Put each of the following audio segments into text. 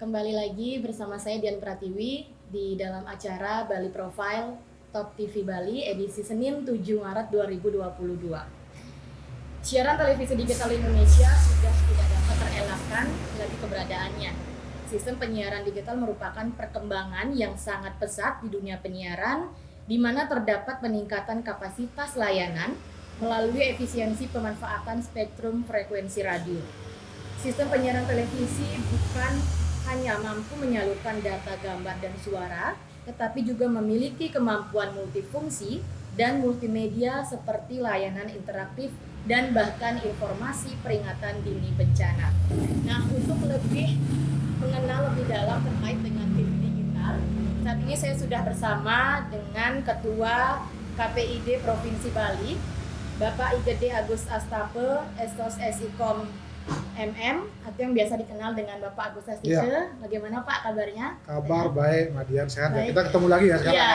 Kembali lagi bersama saya Dian Pratiwi di dalam acara Bali Profile Top TV Bali edisi Senin 7 Maret 2022. Siaran televisi digital Indonesia sudah tidak dapat terelakkan lagi keberadaannya. Sistem penyiaran digital merupakan perkembangan yang sangat pesat di dunia penyiaran, di mana terdapat peningkatan kapasitas layanan melalui efisiensi pemanfaatan spektrum frekuensi radio. Sistem penyiaran televisi bukan hanya mampu menyalurkan data gambar dan suara, tetapi juga memiliki kemampuan multifungsi dan multimedia seperti layanan interaktif dan bahkan informasi peringatan dini bencana. Nah, untuk lebih mengenal lebih dalam terkait dengan TV digital, saat ini saya sudah bersama dengan Ketua KPID Provinsi Bali, Bapak IGD Agus Astape, Estos Esikom MM, atau yang biasa dikenal dengan Bapak Agus Astike. Ya. Bagaimana Pak kabarnya? Kabar baik, Madian sehat. Baik. Kita ketemu lagi ya sekarang. Ya.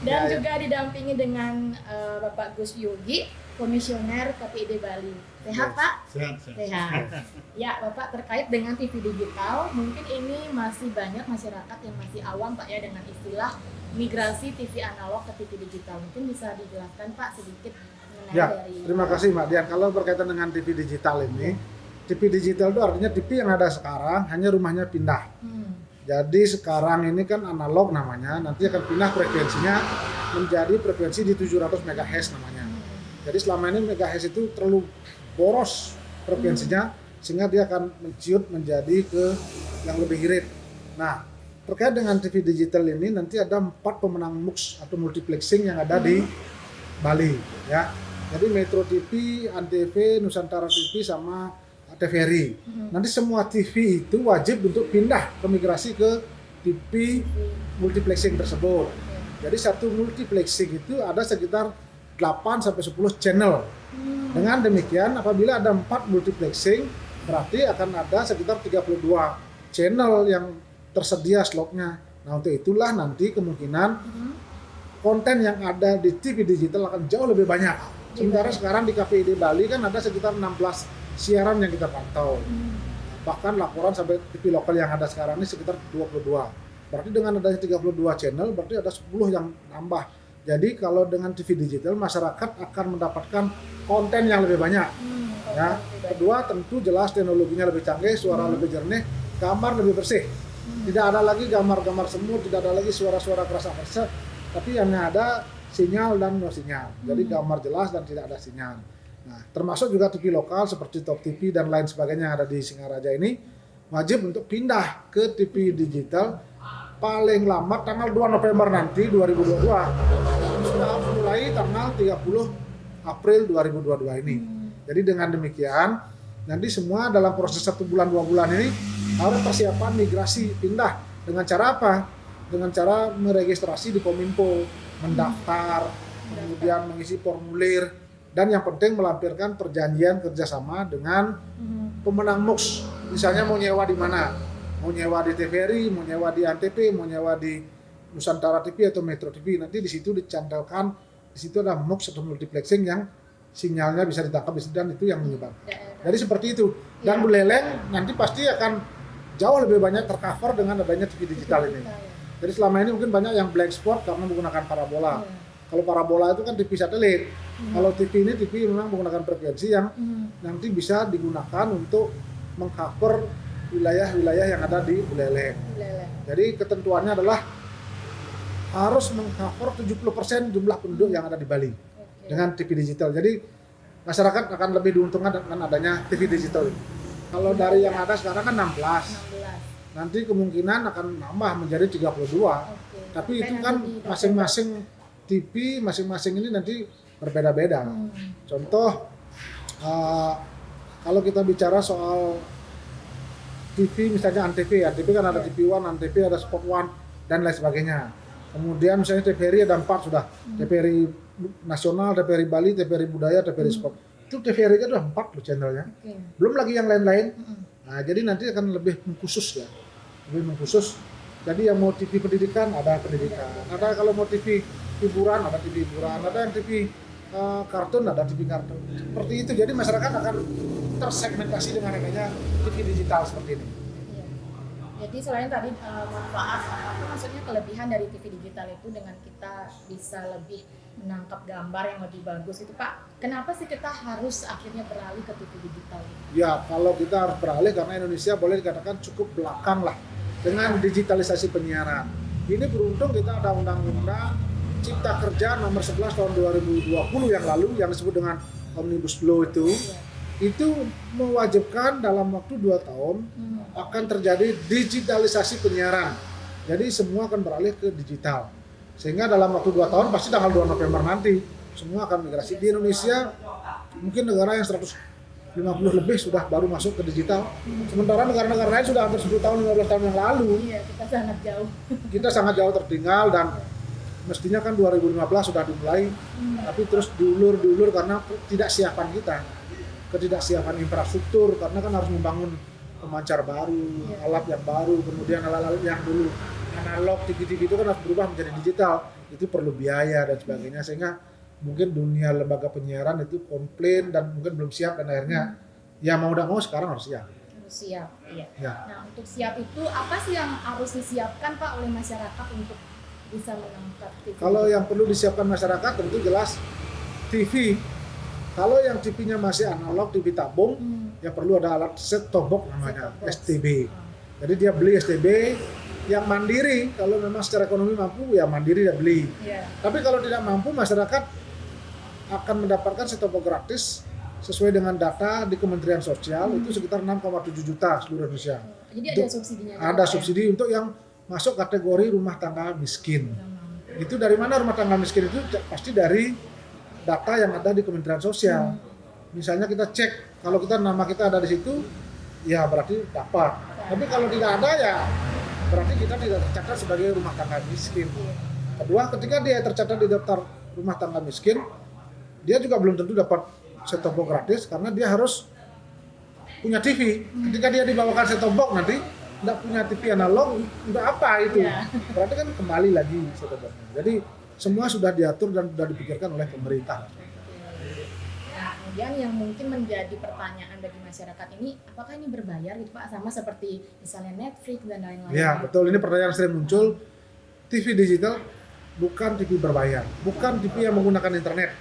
Dan juga didampingi dengan Bapak Gus Yogi, Komisioner KPID Bali. Sehat Pak? Sehat. Ya Bapak, terkait dengan TV digital, mungkin ini masih banyak masyarakat yang masih awam Pak ya dengan istilah migrasi TV analog ke TV digital. Mungkin bisa dijelaskan Pak sedikit. Ya, terima kasih Mbak Dian. Kalau berkaitan dengan TV digital ini, TV digital itu artinya TV yang ada sekarang hanya rumahnya pindah. Jadi sekarang ini kan analog namanya, nanti akan pindah frekuensinya menjadi frekuensi di 700 MHz namanya. Jadi selama ini MHz itu terlalu boros frekuensinya, sehingga dia akan menciut menjadi ke yang lebih irit. Nah, terkait dengan TV digital ini nanti ada 4 pemenang MUX atau multiplexing yang ada di Bali ya. Jadi Metro TV, Antv, Nusantara TV sama TVRI. Nanti semua TV itu wajib untuk pindah ke migrasi ke TV multiplexing tersebut. Jadi satu multiplexing itu ada sekitar 8 sampai 10 channel. Dengan demikian apabila ada 4 multiplexing berarti akan ada sekitar 32 channel yang tersedia slotnya. Nah, untuk itulah nanti kemungkinan konten yang ada di TV digital akan jauh lebih banyak. Sementara sekarang di KPID Bali kan ada sekitar 16 siaran yang kita pantau. Bahkan laporan sampai TV lokal yang ada sekarang ini sekitar 22. Berarti dengan adanya 32 channel berarti ada 10 yang nambah. Jadi kalau dengan TV digital masyarakat akan mendapatkan konten yang lebih banyak. Ya. Kedua tentu jelas teknologinya lebih canggih, suara lebih jernih, gambar lebih bersih. Tidak ada lagi gambar-gambar semut, tidak ada lagi suara-suara keras-keras, tapi yang ada sinyal dan no sinyal. Jadi gambar jelas dan tidak ada sinyal. Nah, termasuk juga TV lokal seperti Top TV dan lain sebagainya yang ada di Singaraja ini wajib untuk pindah ke TV digital paling lambat tanggal 2 November nanti 2022. Sudah mulai tanggal 30 April 2022 ini. Jadi dengan demikian nanti semua dalam proses 1 bulan 2 bulan ini harus persiapan migrasi pindah dengan cara apa? Dengan cara meregistrasi di Kominfo, mendaftar, kemudian mengisi formulir, dan yang penting melampirkan perjanjian kerjasama dengan pemenang MUX. Misalnya mau nyewa di mana? Mau nyewa di TVRI, mau nyewa di Antv, mau nyewa di Nusantara TV atau Metro TV. Nanti di situ dicantelkan, di situ ada MUX atau multiplexing yang sinyalnya bisa ditangkap dan itu yang menyebar. Jadi seperti itu. Dan Buleleng nanti pasti akan jauh lebih banyak tercover dengan adanya TV digital ini. Jadi selama ini mungkin banyak yang blank spot karena menggunakan parabola. Kalau parabola itu kan TV satelit. Kalau TV ini TV memang menggunakan frekuensi yang nanti bisa digunakan untuk mengcover wilayah-wilayah yang ada di Buleleng. Jadi ketentuannya adalah harus mengcover 70% jumlah penduduk yang ada di Bali dengan TV digital. Jadi masyarakat akan lebih diuntungkan dengan adanya TV digital. Kalau dari yang ada sekarang kan 16. Nanti kemungkinan akan nambah menjadi 32. Tapi itu kan masing-masing TV, masing-masing ini nanti berbeda-beda. Contoh, kalau kita bicara soal TV misalnya Antv kan ada TV One, Antv ada Sport One, dan lain sebagainya. Kemudian misalnya TVRI ada 4 sudah. TVRI Nasional, TVRI Bali, TVRI Budaya, TVRI Sport. Itu TVRI kan sudah 4 loh channelnya. Belum lagi yang lain-lain. Nah, jadi nanti akan lebih mengkhusus ya. Lebih mengkhusus. Jadi yang mau TV pendidikan ada pendidikan. Ada kalau mau TV hiburan ada TV hiburan. Ada yang TV kartun ada TV kartun. Seperti itu. Jadi masyarakat akan tersegmentasi dengan adanya TV digital seperti ini. Jadi selain tadi manfaat, apa maksudnya kelebihan dari TV digital itu dengan kita bisa lebih menangkap gambar yang lebih bagus itu Pak. Kenapa sih kita harus akhirnya beralih ke TV digital? Ya, kalau kita harus beralih karena Indonesia boleh dikatakan cukup belakang lah dengan digitalisasi penyiaran. Ini beruntung kita ada undang-undang Cipta Kerja nomor 11 tahun 2020 yang lalu yang disebut dengan Omnibus Law itu. Itu mewajibkan dalam waktu 2 tahun akan terjadi digitalisasi penyiaran. Jadi semua akan beralih ke digital. Sehingga dalam waktu 2 tahun pasti tanggal 2 November nanti semua akan migrasi. Di Indonesia mungkin negara yang 150 lebih sudah baru masuk ke digital. Sementara negara-negara lain sudah hampir 10 tahun, 15 tahun yang lalu. Iya, kita sangat jauh. Kita sangat jauh tertinggal dan mestinya kan 2015 sudah dimulai. Tapi terus diulur karena tidak ketidaksiapan infrastruktur, karena kan harus membangun pemancar baru, alat yang baru, kemudian alat-alat yang dulu analog TV itu kan harus berubah menjadi digital, itu perlu biaya dan sebagainya, sehingga mungkin dunia lembaga penyiaran itu komplain dan mungkin belum siap, dan akhirnya ya mau tidak mau sekarang harus siap. Harus siap, iya. Ya. Nah untuk siap itu apa sih yang harus disiapkan Pak oleh masyarakat untuk bisa menangkap TV? Kalau yang perlu disiapkan masyarakat tentu jelas TV. Kalau yang TV-nya masih analog, TV tabung, ya perlu ada alat set-top box namanya, STB. Jadi dia beli STB yang mandiri, kalau memang secara ekonomi mampu, ya mandiri dia beli. Tapi kalau tidak mampu, masyarakat akan mendapatkan set-top box gratis sesuai dengan data di Kementerian Sosial, itu sekitar 6,7 juta seluruh Indonesia. Jadi ada subsidinya? Ada subsidi untuk yang masuk kategori rumah tangga miskin. Itu dari mana rumah tangga miskin itu? Pasti dari data yang ada di Kementerian Sosial. Misalnya kita cek, kalau nama kita ada di situ, ya berarti dapat. Tapi kalau tidak ada, ya berarti kita tidak tercatat sebagai rumah tangga miskin. Kedua, ketika dia tercatat di daftar rumah tangga miskin, dia juga belum tentu dapat set-top box gratis, karena dia harus punya TV. Ketika dia dibawakan set-top box nanti tidak punya TV analog, udah apa itu? Berarti kan kembali lagi set-top box-nya. Jadi semua sudah diatur dan sudah dipikirkan oleh pemerintah. Nah, kemudian yang mungkin menjadi pertanyaan bagi masyarakat ini, apakah ini berbayar gitu Pak? Sama seperti misalnya Netflix dan lain-lain. Ya betul, ini pertanyaan sering muncul. TV digital bukan TV berbayar, bukan TV yang menggunakan internet.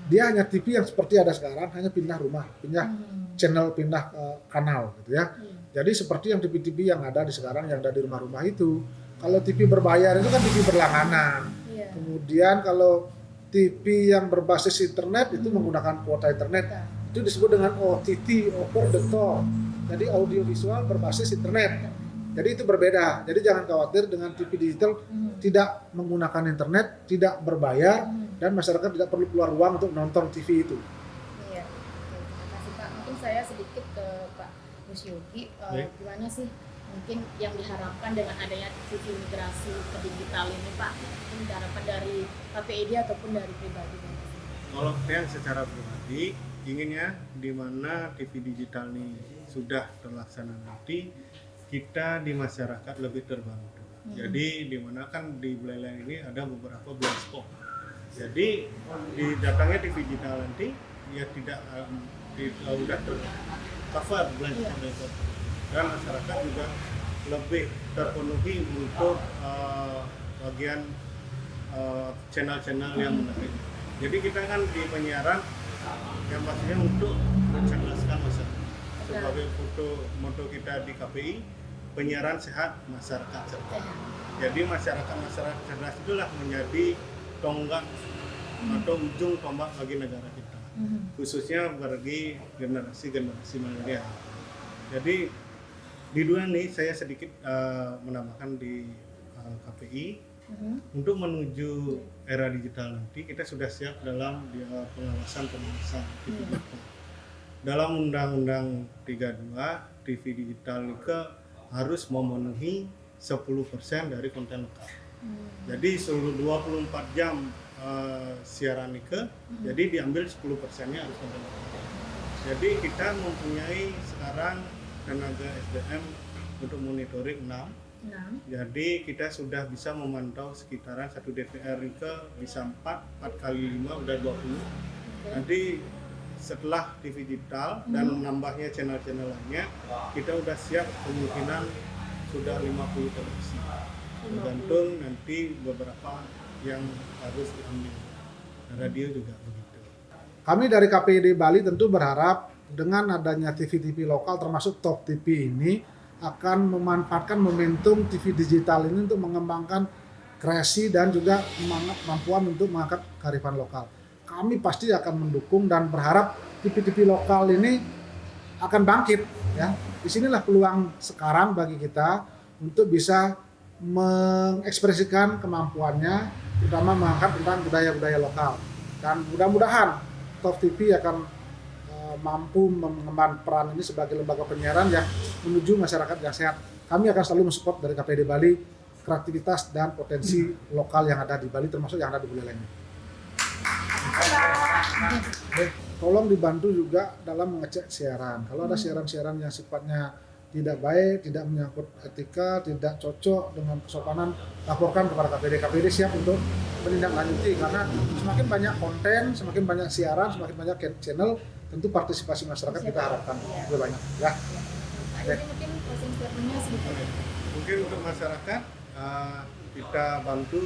Dia hanya TV yang seperti ada sekarang, hanya pindah rumah, pindah channel, pindah kanal gitu ya. Jadi seperti yang TV-TV yang ada di sekarang, yang ada di rumah-rumah itu. Kalau TV berbayar itu kan TV berlangganan. Kemudian kalau TV yang berbasis internet itu menggunakan kuota internet. Itu disebut dengan OTT, over the top. Jadi audio visual berbasis internet. Jadi itu berbeda. Jadi jangan khawatir dengan TV digital tidak menggunakan internet, tidak berbayar, dan masyarakat tidak perlu keluar uang untuk nonton TV itu. Iya. Terima kasih Pak. Mungkin saya sedikit ke Pak Gus Yogi. Gimana sih mungkin yang diharapkan dengan adanya TV migrasi ke digital ini Pak? Mungkin diharapkan dari KPID ataupun dari pribadi? Kalau saya secara pribadi inginnya di mana TV digital ini sudah terlaksana nanti, kita di masyarakat lebih terbantu. Jadi di mana kan di Buleleng ini ada beberapa blind spot. Jadi di datangnya TV digital nanti ya tidak sudah tercover blind spot. Dan masyarakat juga lebih terpenuhi untuk bagian channel-channel yang menarik. Jadi kita kan di penyiaran yang pastinya untuk mencerdaskan masyarakat. Sebagai moto kita di KPI, penyiaran sehat, masyarakat cerdas. Jadi masyarakat cerdas itulah menjadi tonggak atau ujung tombak bagi negara kita, khususnya bagi generasi milenial. Jadi di dua nih saya sedikit menambahkan di KPI untuk menuju era digital nanti kita sudah siap dalam pengawasan TV digital. Dalam Undang-Undang 32 TV digital harus memenuhi 10% dari konten lokal. Jadi seluruh 24 jam siaran jadi diambil 10%-nya harus konten lokal. Jadi kita mempunyai sekarang tenaga SDM untuk monitoring 6. Jadi kita sudah bisa memantau sekitaran satu DPR bisa 4 kali 5 udah 20. Nanti setelah TV digital dan menambahnya channel-channel lainnya, kita udah siap kemungkinan sudah 50 televisi. Tergantung nanti beberapa yang harus diambil. Radio juga begitu. Kami dari KPID Bali tentu berharap dengan adanya TV-TV lokal termasuk Top TV ini akan memanfaatkan momentum TV digital ini untuk mengembangkan kreasi dan juga kemampuan untuk mengangkat kearifan lokal. Kami pasti akan mendukung dan berharap TV-TV lokal ini akan bangkit ya. Disinilah peluang sekarang bagi kita untuk bisa mengekspresikan kemampuannya, terutama mengangkat tentang budaya-budaya lokal. Dan mudah-mudahan Top TV akan mampu mengemban peran ini sebagai lembaga penyiaran yang menuju masyarakat yang sehat. Kami akan selalu mensupport dari KPID Bali kreativitas dan potensi lokal yang ada di Bali termasuk yang ada di Buleleng. Tolong dibantu juga dalam mengecek siaran. Kalau ada siaran-siaran yang sifatnya tidak baik, tidak menyangkut etika, tidak cocok dengan kesopanan, laporkan kepada KPID. KPID siap untuk menindaklanjuti karena semakin banyak konten, semakin banyak siaran, semakin banyak channel, tentu partisipasi masyarakat kita harapkan lebih banyak. Ya. Jadi mungkin closing statement-nya sedikit. Mungkin untuk masyarakat kita bantu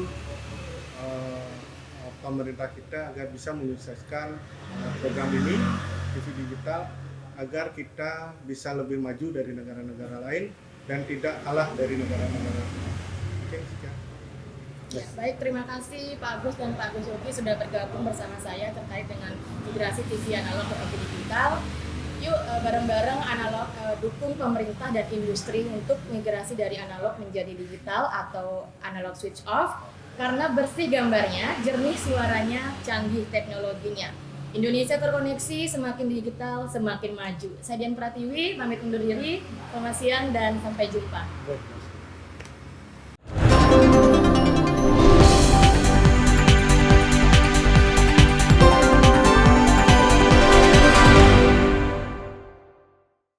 pemerintah kita agar bisa menyukseskan program ini TV digital agar kita bisa lebih maju dari negara-negara lain dan tidak kalah dari negara-negara lain. Oke, sekian. Ya, baik, terima kasih Pak Agus dan Pak Gus Yogi sudah bergabung bersama saya terkait dengan migrasi TV analog ke TV digital. Yuk bareng-bareng analog dukung pemerintah dan industri untuk migrasi dari analog menjadi digital atau analog switch off karena bersih gambarnya, jernih suaranya, canggih teknologinya. Indonesia terkoneksi, semakin digital, semakin maju. Saya Dian Pratiwi, pamit undur diri. Selamat siang dan sampai jumpa.